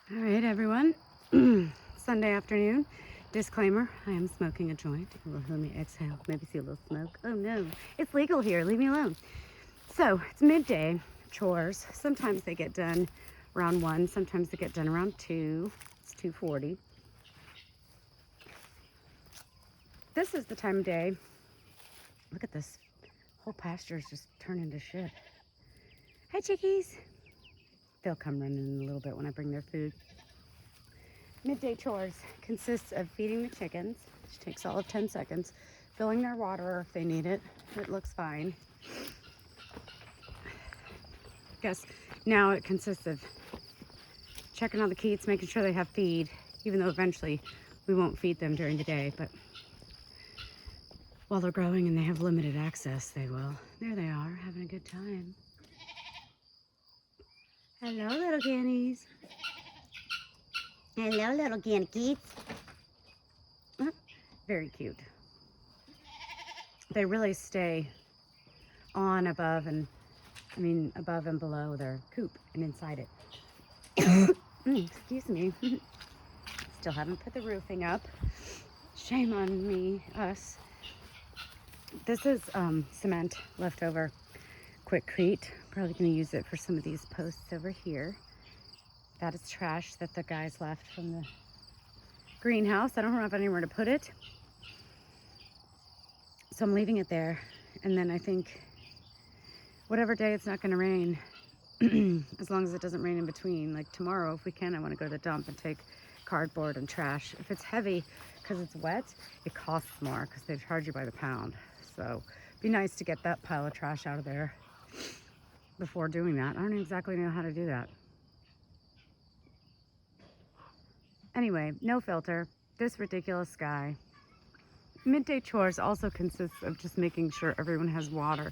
All right, everyone. Sunday afternoon. Disclaimer, I am smoking a joint. Let me exhale. Maybe see a little smoke. Oh no, it's legal here. Leave me alone. So it's midday. Chores. Sometimes they get done around 1. Sometimes they get done around 2. It's 2:40. This is the time of day. Look at this. Whole pasture is just turning to shit. Hi, chickies. They'll come running in a little bit when I bring their food. Midday chores consists of feeding the chickens, which takes all of 10 seconds, filling their water if they need it. It looks fine. I guess now it consists of checking on the keats, making sure they have feed, even though eventually we won't feed them during the day, but while they're growing and they have limited access, they will. There they are, having a good time. Hello, little guineas. Hello, little guineas. Very cute. They really stay on above and below their coop and inside it. Excuse me. Still haven't put the roofing up. Shame on me, us. This is cement leftover quickcrete. Probably gonna use it for some of these posts over here. That is trash that the guys left from the greenhouse. I don't have anywhere to put it. So I'm leaving it there. And then I think whatever day it's not gonna rain, as long as it doesn't rain in between, like tomorrow, if we can, I want to go to the dump and take cardboard and trash. If it's heavy because it's wet, it costs more because they charge you by the pound. So it'd be nice to get that pile of trash out of there before doing that. I don't exactly know how to do that. Anyway, no filter, this ridiculous sky. Midday chores also consists of just making sure everyone has water.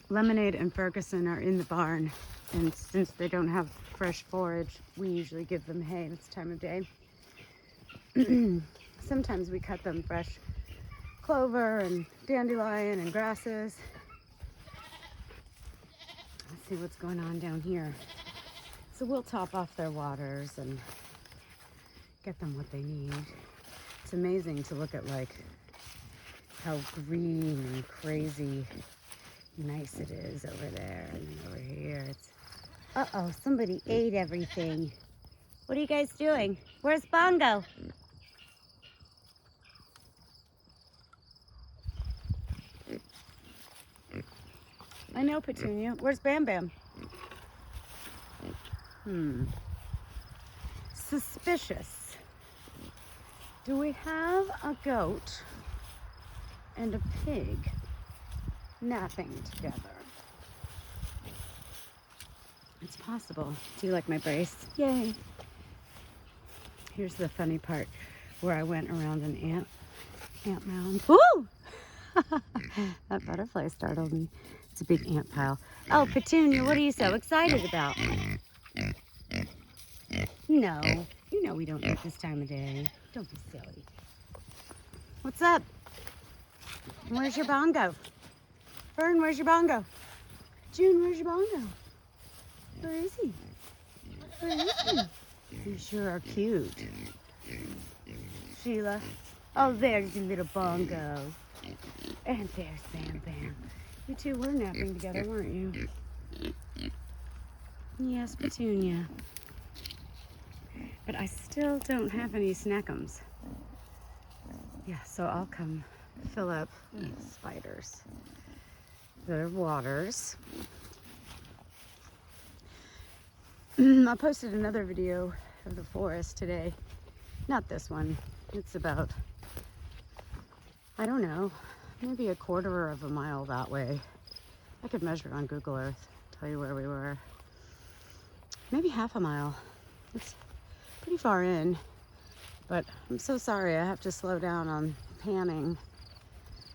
Lemonade and Ferguson are in the barn, and since they don't have fresh forage, we usually give them hay this time of day. Sometimes we cut them fresh clover and dandelion and grasses. Let's see what's going on down here. So we'll top off their waters and get them what they need. It's amazing to look at like how green and crazy nice it is over there, and then over here it's uh-oh, somebody ate everything. What are you guys doing? Where's Bongo? I know, Petunia. Where's Bam Bam? Suspicious. Do we have a goat and a pig napping together? It's possible. Do you like my brace? Yay. Here's the funny part where I went around an ant mound. Woo! That butterfly startled me. It's a big ant pile. Oh, Petunia, what are you so excited about? No, you know we don't eat this time of day. Don't be silly. What's up? Where's your bongo? Fern, where's your bongo? June, where's your bongo? Where is he? Where is he? You sure are cute. Sheila. Oh, there's your little bongo. And there's Bam Bam. You two were napping together, weren't you? Yes, Petunia. But I still don't have any snackums. Yeah, so I'll come fill up spiders. Their waters. I posted another video of the forest today. Not this one. It's about, I don't know, maybe a quarter of a mile that way. I could measure it on Google Earth, tell you where we were. Maybe half a mile. It's pretty far in, but I'm so sorry I have to slow down on panning,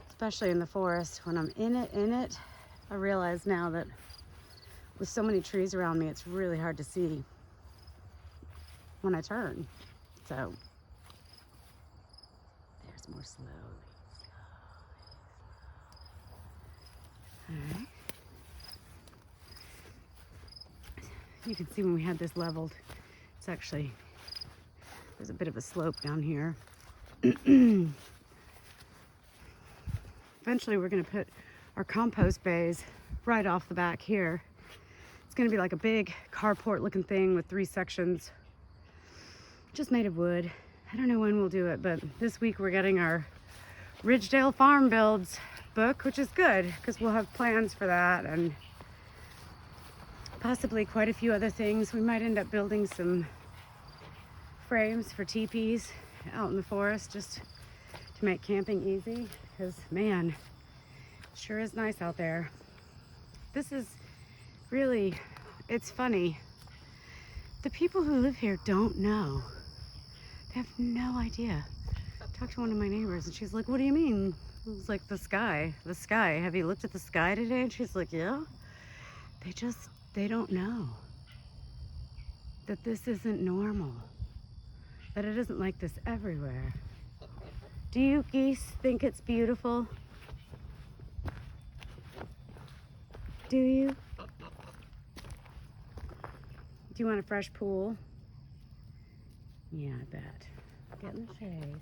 especially in the forest. When I'm in it, I realize now that with so many trees around me, it's really hard to see when I turn. So there's more slowly. All right. You can see when we had this leveled, It's actually, there's a bit of a slope down here. Eventually we're gonna put our compost bays right off the back here. It's gonna be like a big carport looking thing with 3 sections, just made of wood. I don't know when we'll do it, but this week we're getting our Ridgedale Farm Builds book, which is good because we'll have plans for that and possibly quite a few other things. We might end up building some frames for teepees out in the forest just to make camping easy, because man, it sure is nice out there. This is really, it's funny. The people who live here don't know. They have no idea. I talked to one of my neighbors and she's like, what do you mean? I was like, the sky. Have you looked at the sky today? And she's like, yeah. They don't know that this isn't normal, that it isn't like this everywhere. Do you geese think it's beautiful? Do you? Do you want a fresh pool? Yeah, I bet. Get in the shade.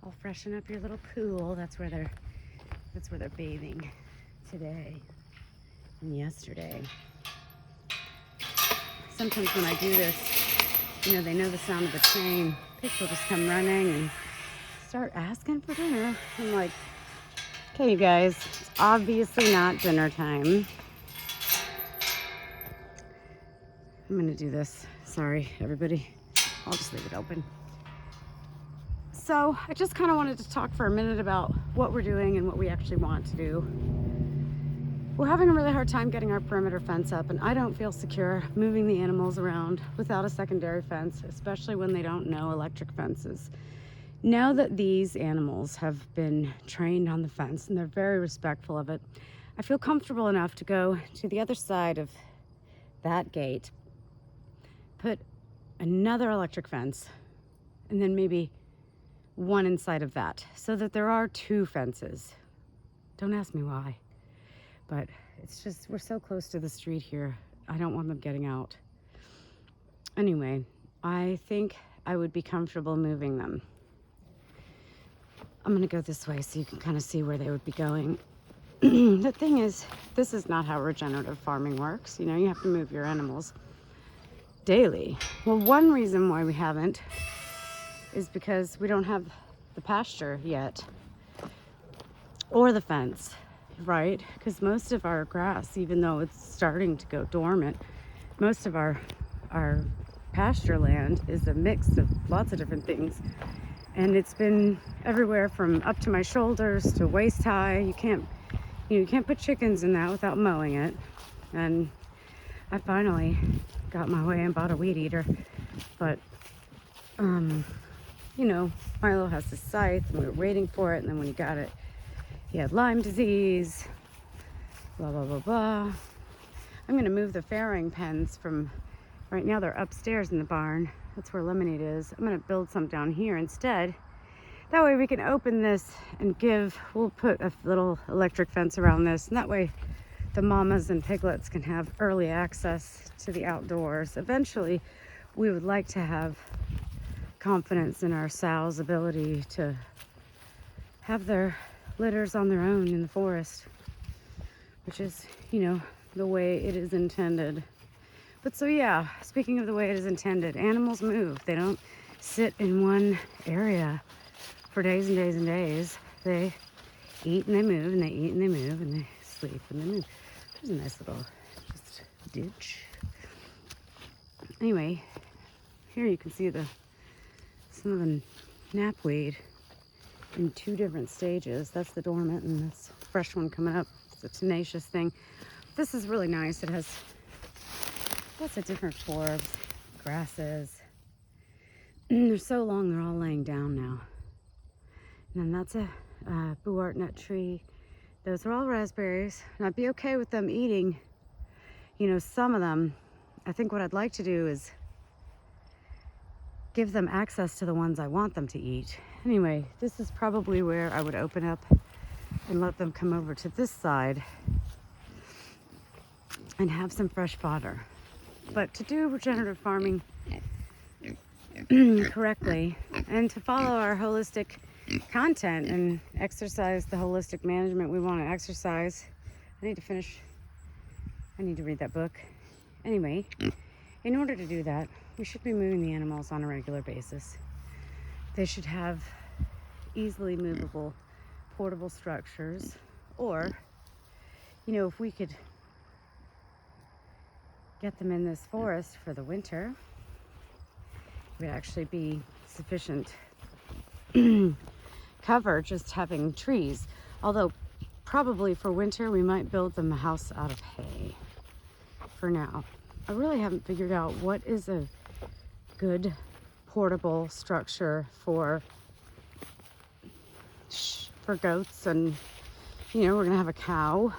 I'll freshen up your little pool. That's where they're bathing today and yesterday. Sometimes when I do this, you know, they know the sound of the chain. Pigs will just come running and start asking for dinner. I'm like, okay, you guys, it's obviously not dinner time. I'm gonna do this. Sorry, everybody. I'll just leave it open. So I just kind of wanted to talk for a minute about what we're doing and what we actually want to do. We're having a really hard time getting our perimeter fence up, and I don't feel secure moving the animals around without a secondary fence, especially when they don't know electric fences. Now that these animals have been trained on the fence and they're very respectful of it, I feel comfortable enough to go to the other side of that gate, put another electric fence, and then maybe one inside of that, so that there are 2 fences. Don't ask me why, but it's just, we're so close to the street here. I don't want them getting out. Anyway, I think I would be comfortable moving them. I'm gonna go this way so you can kind of see where they would be going. The thing is, this is not how regenerative farming works. You know, you have to move your animals daily. Well, one reason why we haven't is because we don't have the pasture yet or the fence, right? Because most of our grass, even though it's starting to go dormant, most of our pasture land is a mix of lots of different things, and it's been everywhere from up to my shoulders to waist high. You can't put chickens in that without mowing it. And I finally got my way and bought a weed eater, but you know, Milo has this scythe and we were waiting for it, and then when he got it, he had Lyme disease, blah, blah, blah, blah. I'm gonna move the farrowing pens from, right now they're upstairs in the barn. That's where Lemonade is. I'm gonna build some down here instead. That way we can open this and we'll put a little electric fence around this, and that way the mamas and piglets can have early access to the outdoors. Eventually, we would like to have confidence in our sows' ability to have their litters on their own in the forest, which is, you know, the way it is intended. But so yeah, speaking of the way it is intended, animals move. They don't sit in one area for days and days and days. They eat and they move, and they eat and they move, and they sleep and they move. There's a nice little just ditch. Anyway, here you can see some of the knapweed in 2 different stages. That's the dormant, and this fresh one coming up. It's a tenacious thing. This is really nice. It has lots of different forbs, grasses. They're so long, they're all laying down now. And then that's a buart nut tree. Those are all raspberries, and I'd be okay with them eating, you know, some of them. I think what I'd like to do is give them access to the ones I want them to eat. Anyway, this is probably where I would open up and let them come over to this side and have some fresh fodder. But to do regenerative farming, correctly, and to follow our holistic content and exercise the holistic management we want to exercise. I need to read that book. Anyway, in order to do that, we should be moving the animals on a regular basis. They should have easily movable, portable structures, or, if we could get them in this forest for the winter, it would actually be sufficient cover just having trees. Although probably for winter we might build them a house out of hay for now. I really haven't figured out what is a good portable structure for goats, and we're gonna have a cow,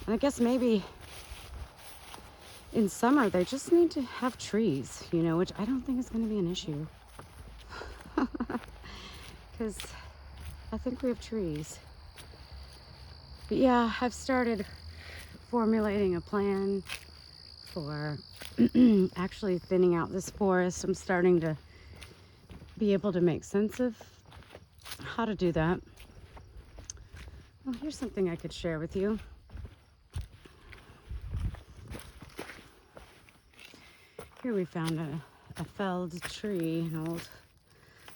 and I guess maybe in summer they just need to have trees, which I don't think is going to be an issue because I think we have trees. But yeah, I've started formulating a plan for actually thinning out this forest. I'm starting to be able to make sense of how to do that. Well, here's something I could share with you. Here we found a felled tree, an old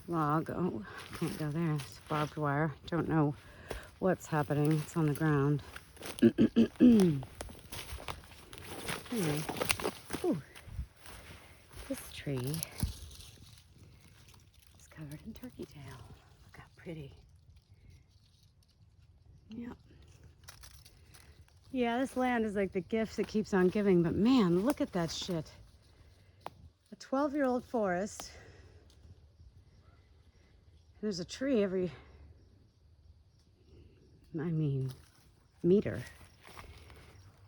log. Oh, can't go there. It's barbed wire. Don't know what's happening. It's on the ground. Anyway, this tree is covered in turkey tail. Look how pretty. Yep. Yeah, this land is like the gift that keeps on giving, but man, look at that shit. A 12-year-old forest. There's a tree every, meter.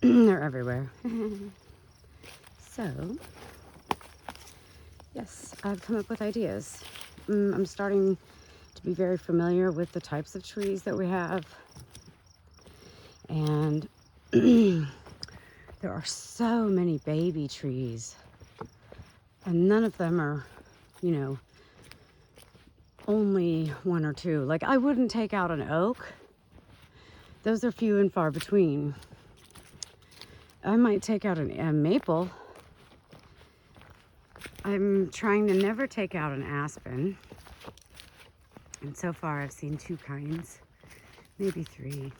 They're everywhere. So, yes, I've come up with ideas. I'm starting to be very familiar with the types of trees that we have. And there are so many baby trees. And none of them are, only one or two. Like, I wouldn't take out an oak. Those are few and far between. I might take out a maple. I'm trying to never take out an aspen. And so far I've seen 2 kinds, maybe 3.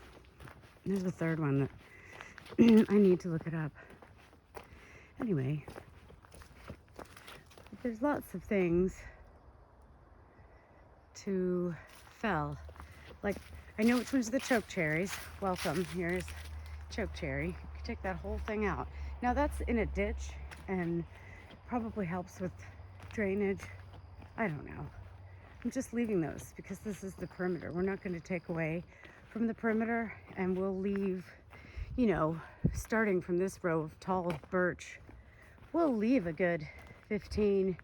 There's a third one that I need to look it up. Anyway, there's lots of things to fell. Like, I know which ones are the choke cherries. Welcome, here's choke cherry. You can take that whole thing out. Now that's in a ditch and probably helps with drainage. I don't know. I'm just leaving those because this is the perimeter. We're not going to take away from the perimeter, and we'll leave, starting from this row of tall birch, we'll leave a good 15,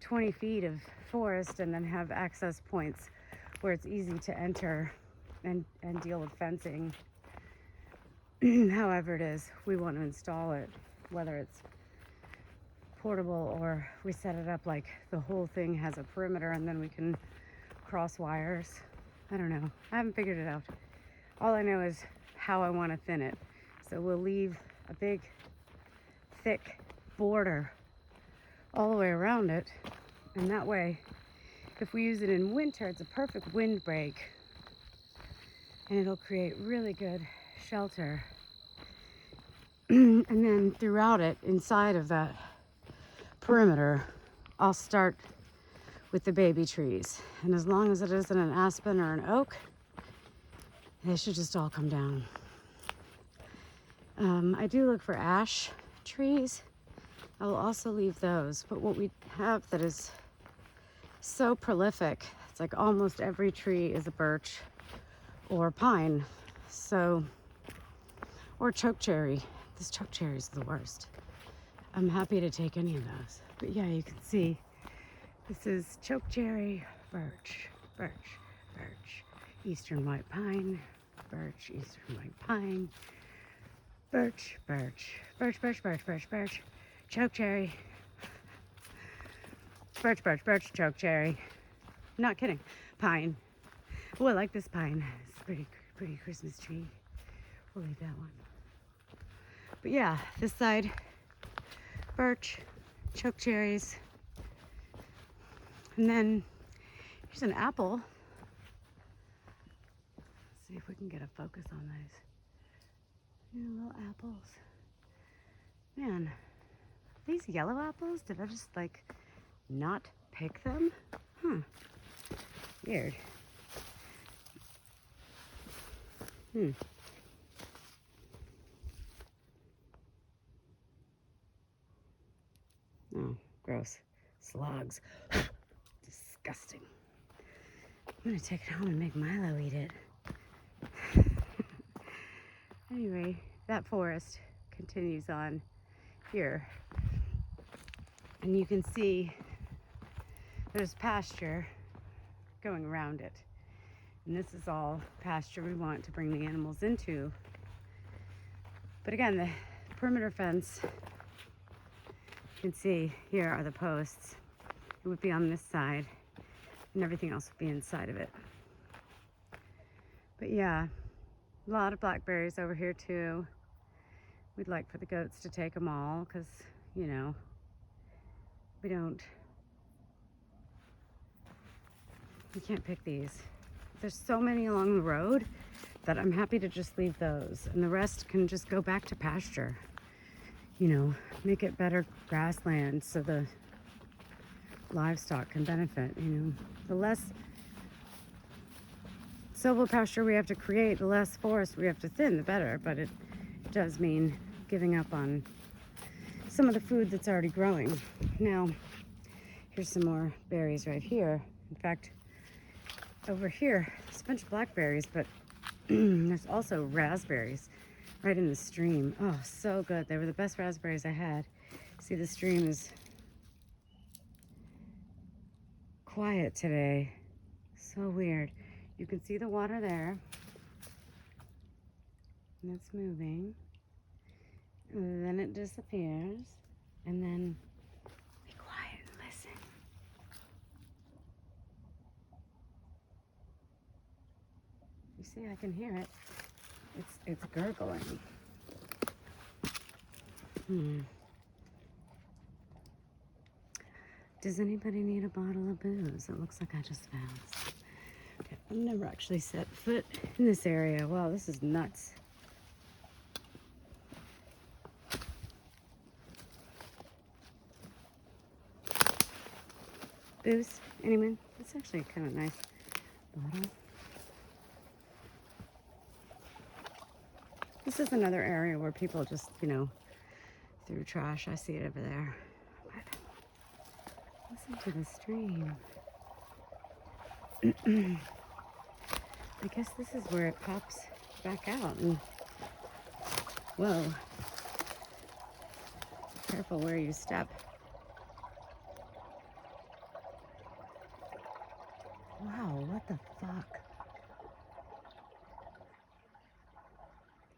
20 feet of forest and then have access points where it's easy to enter and deal with fencing. However it is we want to install it, whether it's portable or we set it up like the whole thing has a perimeter and then we can cross wires. I don't know. I haven't figured it out. All I know is how I want to thin it. So we'll leave a big, thick border all the way around it. And that way, if we use it in winter, it's a perfect windbreak. And it'll create really good shelter. And then throughout it, inside of that perimeter, I'll start with the baby trees. And as long as it isn't an aspen or an oak, they should just all come down. I do look for ash trees. I will also leave those. But what we have that is so prolific, it's like almost every tree is a birch or pine. So, or chokecherry. This chokecherry is the worst. I'm happy to take any of those. But yeah, you can see this is chokecherry, birch, birch, birch, eastern white pine, birch, eastern white pine, birch, birch, birch, birch, birch, birch, birch, chokecherry. Birch, chokecherry. Not kidding. Pine. Oh, I like this pine. It's a pretty Christmas tree. We'll leave that one. But yeah, this side, birch, chokecherries. And then here's an apple. Let's see if we can get a focus on those. Yeah, little apples. Man, these yellow apples, did I just like not pick them? Huh. Weird. Oh, gross. Slugs. Disgusting. I'm gonna take it home and make Milo eat it. Anyway, that forest continues on here. And you can see there's pasture going around it. And this is all pasture we want to bring the animals into. But again, the perimeter fence, you can see here are the posts. It would be on this side, and everything else would be inside of it. But yeah, a lot of blackberries over here too. We'd like for the goats to take them all because, you know, we can't pick these. There's so many along the road that I'm happy to just leave those, and the rest can just go back to pasture. You know, make it better grassland so the livestock can benefit. You know, the less silvopasture we have to create, the less forest we have to thin, the better. But it does mean giving up on some of the food that's already growing. Now, here's some more berries right here. In fact, over here, there's a bunch of blackberries, but there's also raspberries right in the stream. Oh, so good. They were the best raspberries I had. See, the stream is quiet today. So weird. You can see the water there. And it's moving. And then it disappears. And then be quiet and listen. You see, I can hear it. It's gurgling. Does anybody need a bottle of booze? It looks like I just found some. Okay, I've never actually set foot in this area. Wow, this is nuts. Booze? Anyone? It's actually kind of nice bottle. This is another area where people just, you know, threw trash. I see it over there. But listen to the stream. I guess this is where it pops back out. And whoa. Careful where you step. Wow, what the fuck?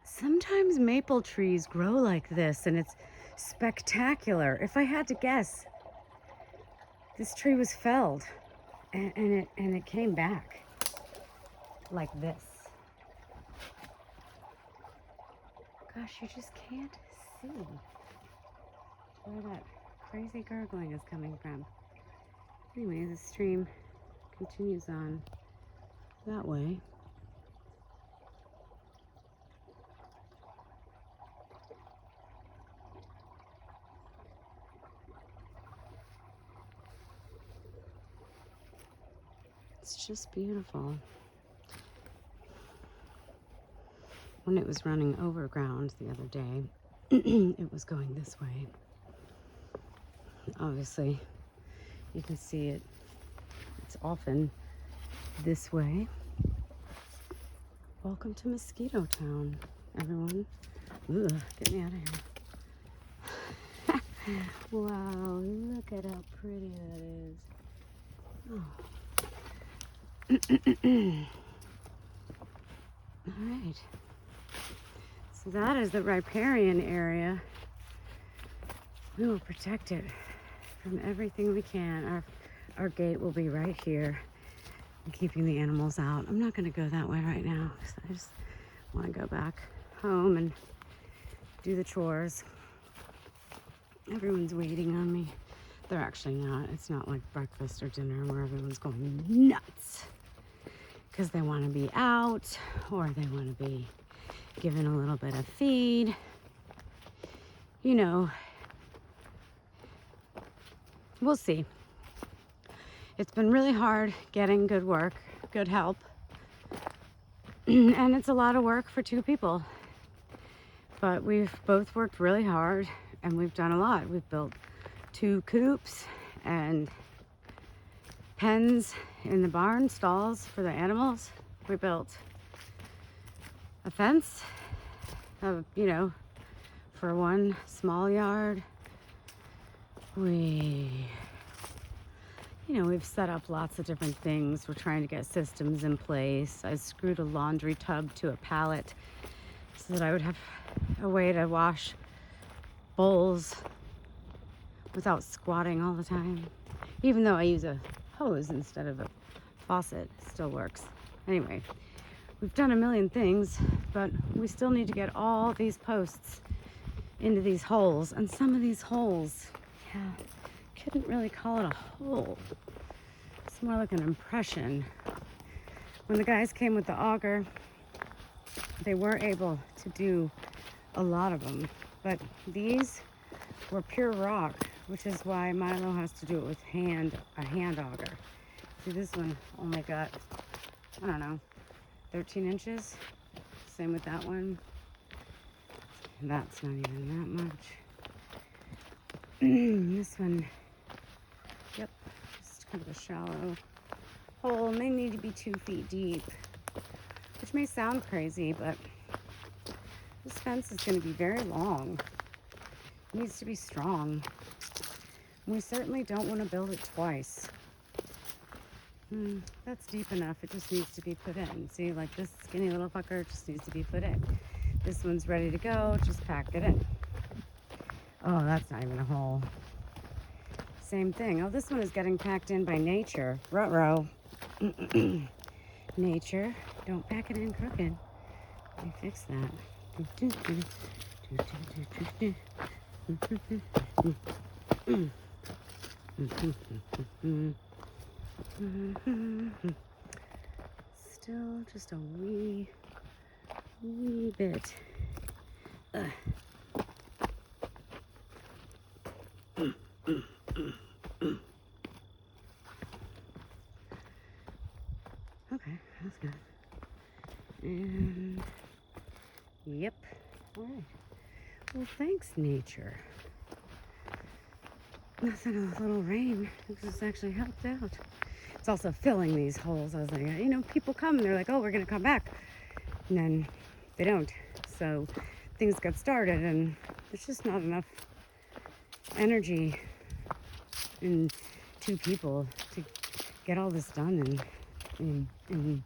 Sometimes maple trees grow like this, and it's spectacular. If I had to guess, this tree was felled, and it came back like this. Gosh, you just can't see where that crazy gurgling is coming from. Anyway, the stream continues on that way. It's just beautiful. When it was running overground the other day, it was going this way. Obviously, you can see it. It's often this way. Welcome to Mosquito Town, everyone. Ugh, get me out of here. Wow, look at how pretty that is. Oh. All right. So that is the riparian area. We will protect it and everything we can. Our gate will be right here, and keeping the animals out. I'm not going to go that way right now because I just want to go back home and do the chores. Everyone's waiting on me. They're actually not. It's not like breakfast or dinner where everyone's going nuts because they want to be out or they want to be given a little bit of feed. You know, we'll see. It's been really hard getting good work, good help. And it's a lot of work for two people. But we've both worked really hard and we've done a lot. We've built 2 coops and pens in the barn, stalls for the animals. We built a fence, you know, for one small yard. We've set up lots of different things. We're trying to get systems in place. I screwed a laundry tub to a pallet so that I would have a way to wash bowls without squatting all the time. Even though I use a hose instead of a faucet, it still works. Anyway, we've done a million things, but we still need to get all these posts into these holes. And some of these holes, yeah, couldn't really call it a hole. It's more like an impression. When the guys came with the auger, they were able to do a lot of them, but these were pure rock, which is why Milo has to do it with a hand auger. See, this one only got, I don't know, 13 inches. Same with that one. And that's not even that much. This one, yep, just kind of a shallow hole, and they need to be 2 feet deep, which may sound crazy, but this fence is going to be very long. It needs to be strong. We certainly don't want to build it twice. That's deep enough. It just needs to be put in. See, like this skinny little fucker just needs to be put in. This one's ready to go. Just pack it in. Oh, that's not even a hole. Same thing. Oh, this one is getting packed in by nature. Ruh-roh. Nature. Don't pack it in crooked. Let me fix that. Still just a wee bit. Okay, that's good. And yep. All right. Well, thanks, nature. Nothing, a little rain. This has actually helped out. It's also filling these holes. I was like, you know, people come and they're like, oh, we're going to come back. And then they don't. So things get started and there's just not enough energy in 2 people to get all this done in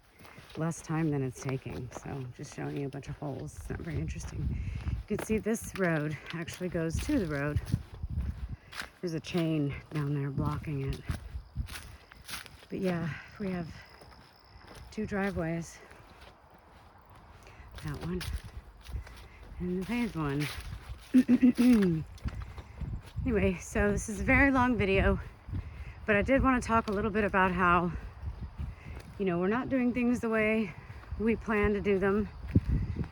less time than it's taking. So just showing you a bunch of holes. It's not very interesting. You can see this road actually goes to the road. There's a chain down there blocking it. But yeah, we have 2 driveways. That one and the paved one. Anyway, so this is a very long video, but I did want to talk a little bit about how, you know, we're not doing things the way we plan to do them.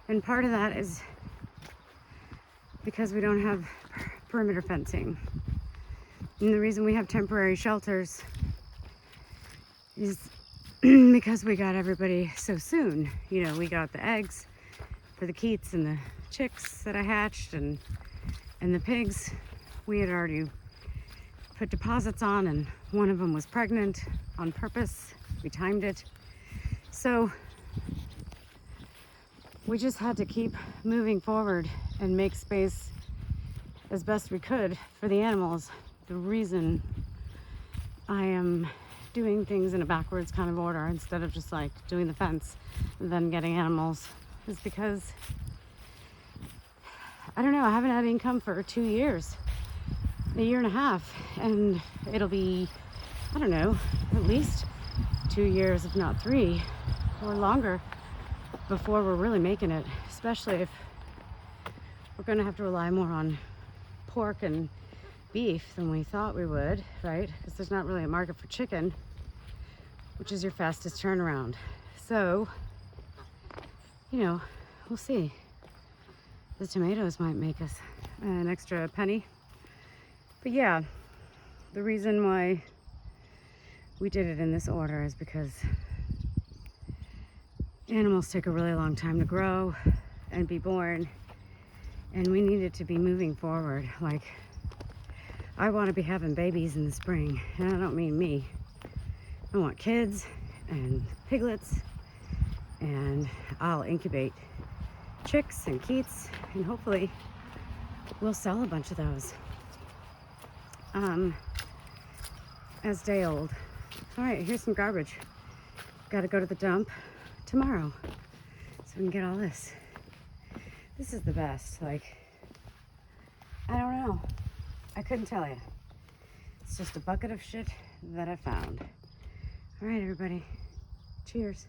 And part of that is because we don't have perimeter fencing. And the reason we have temporary shelters is because we got everybody so soon. You know, we got the eggs for the Keats and the chicks that I hatched, and the pigs we had already put deposits on, and one of them was pregnant on purpose. We timed it. So we just had to keep moving forward and make space as best we could for the animals. The reason I am doing things in a backwards kind of order instead of just like doing the fence and then getting animals is because, I don't know, I haven't had income for 2 years. a year and a half, and it'll be, I don't know, at least 2 years, if not 3 or longer, before we're really making it, especially if we're going to have to rely more on pork and beef than we thought we would, right? Because there's not really a market for chicken, which is your fastest turnaround. So, you know, we'll see. The tomatoes might make us an extra penny. But yeah, the reason why we did it in this order is because animals take a really long time to grow and be born, and we needed to be moving forward. Like, I want to be having babies in the spring, and I don't mean me. I want kids and piglets, and I'll incubate chicks and keats, and hopefully we'll sell a bunch of those as day old. All right, here's some garbage. Got to go to the dump tomorrow so we can get all this. This is the best. Like, I don't know. I couldn't tell you. It's just a bucket of shit that I found. All right, everybody. Cheers.